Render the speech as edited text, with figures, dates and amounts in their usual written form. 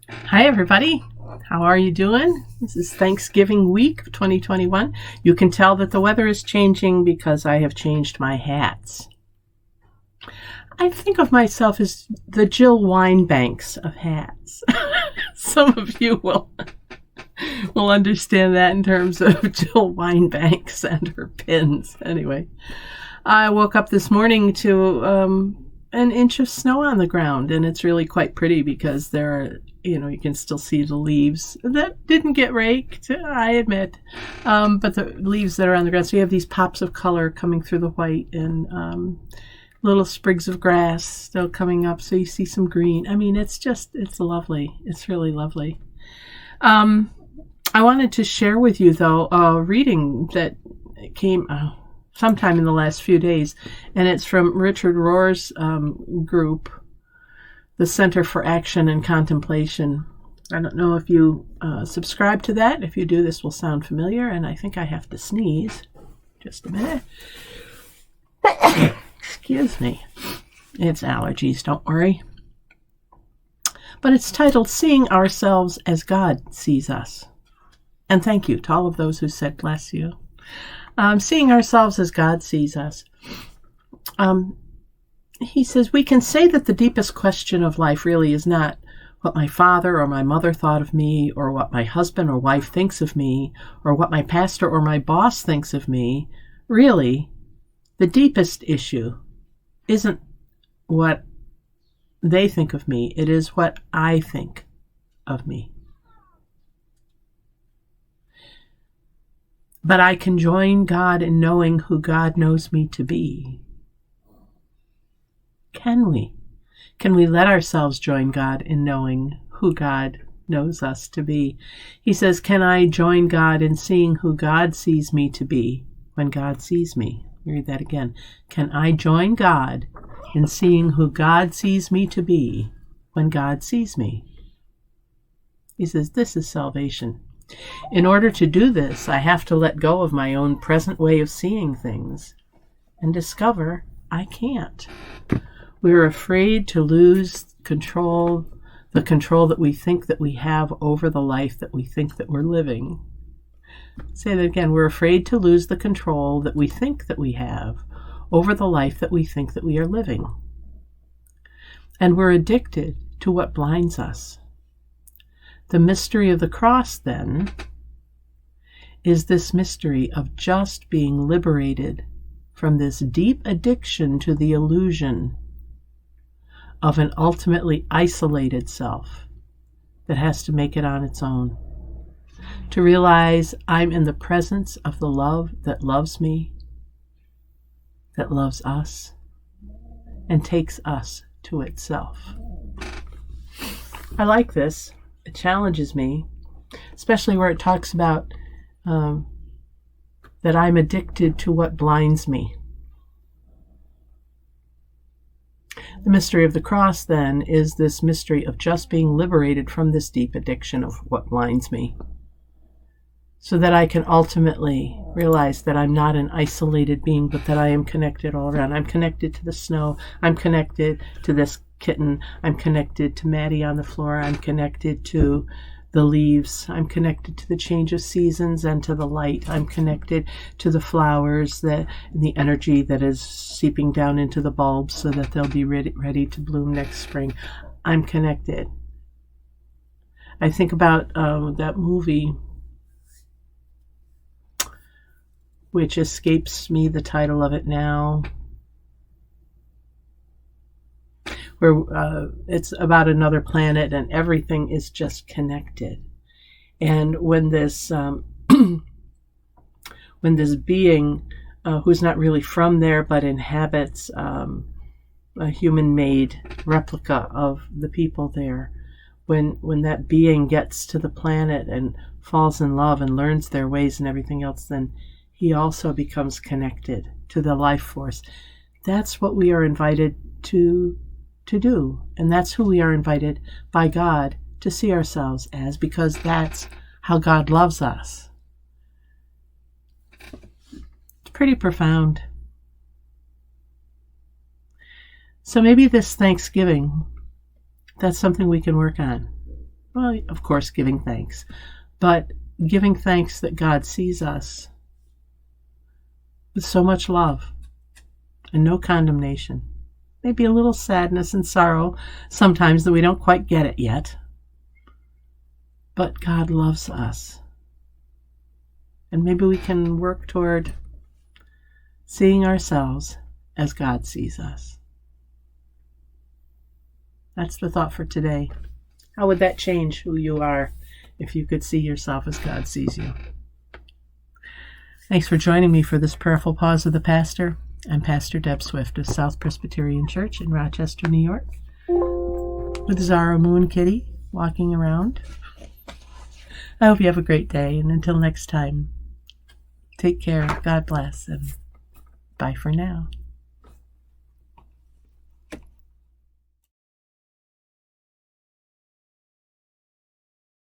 Hi, everybody. How are you doing? This is Thanksgiving week of 2021. You can tell that the weather is changing because I have changed my hats. I think of myself as the Jill Winebanks of hats. Some of you will understand that in terms of Jill Winebanks and her pins. Anyway, I woke up this morning to an inch of snow on the ground, and it's really quite pretty because there are, you can still see the leaves that didn't get raked, I admit, but the leaves that are on the ground. So you have these pops of color coming through the white and little sprigs of grass still coming up. So you see some green. I mean, it's lovely. It's really lovely. I wanted to share with you, though, a reading that came sometime in the last few days, and it's from Richard Rohr's group, the Center for Action and Contemplation. I don't know if you subscribe to that. If you do, this will sound familiar, and I think I have to sneeze. Just a minute. Excuse me. It's allergies, don't worry. But it's titled, Seeing Ourselves as God Sees Us. And thank you to all of those who said bless you. Seeing ourselves as God sees us. He says, we can say that the deepest question of life really is not what my father or my mother thought of me, or what my husband or wife thinks of me, or what my pastor or my boss thinks of me. Really, the deepest issue isn't what they think of me. It is what I think of me. But I can join God in knowing who God knows me to be. Can we? Can we let ourselves join God in knowing who God knows us to be? He says, can I join God in seeing who God sees me to be when God sees me? Read that again. Can I join God in seeing who God sees me to be when God sees me? He says, this is salvation. In order to do this, I have to let go of my own present way of seeing things and discover I can't. We're afraid to lose control, the control that we think that we have over the life that we think that we're living. Say that again. We're afraid to lose the control that we think that we have over the life that we think that we are living. And we're addicted to what blinds us. The mystery of the cross, then, is this mystery of just being liberated from this deep addiction to the illusion of an ultimately isolated self that has to make it on its own. To realize I'm in the presence of the love that loves me, that loves us, and takes us to itself. I like this. It challenges me, especially where it talks about that I'm addicted to what blinds me. The mystery of the cross, then, is this mystery of just being liberated from this deep addiction of what blinds me, so that I can ultimately realize that I'm not an isolated being, but that I am connected all around. I'm connected to the snow. I'm connected to this kitten. I'm connected to Maddie on the floor. I'm connected to the leaves. I'm connected to the change of seasons and to the light. I'm connected to the flowers, the energy that is seeping down into the bulbs so that they'll be ready to bloom next spring. I'm connected. I think about that movie, which escapes me the title of it now, where it's about another planet and everything is just connected. And when this when this being who's not really from there but inhabits a human-made replica of the people there, when that being gets to the planet and falls in love and learns their ways and everything else, then he also becomes connected to the life force. That's what we are invited to do. And that's who we are invited by God to see ourselves as, because that's how God loves us. It's pretty profound. So maybe this Thanksgiving, that's something we can work on. Well, of course, giving thanks, but giving thanks that God sees us with so much love and no condemnation. Maybe a little sadness and sorrow sometimes that we don't quite get it yet. But God loves us. And maybe we can work toward seeing ourselves as God sees us. That's the thought for today. How would that change who you are if you could see yourself as God sees you? Thanks for joining me for this prayerful pause of the pastor. I'm Pastor Deb Swift of South Presbyterian Church in Rochester, New York, with Zara Moon Kitty walking around. I hope you have a great day, and until next time, take care, God bless, and bye for now.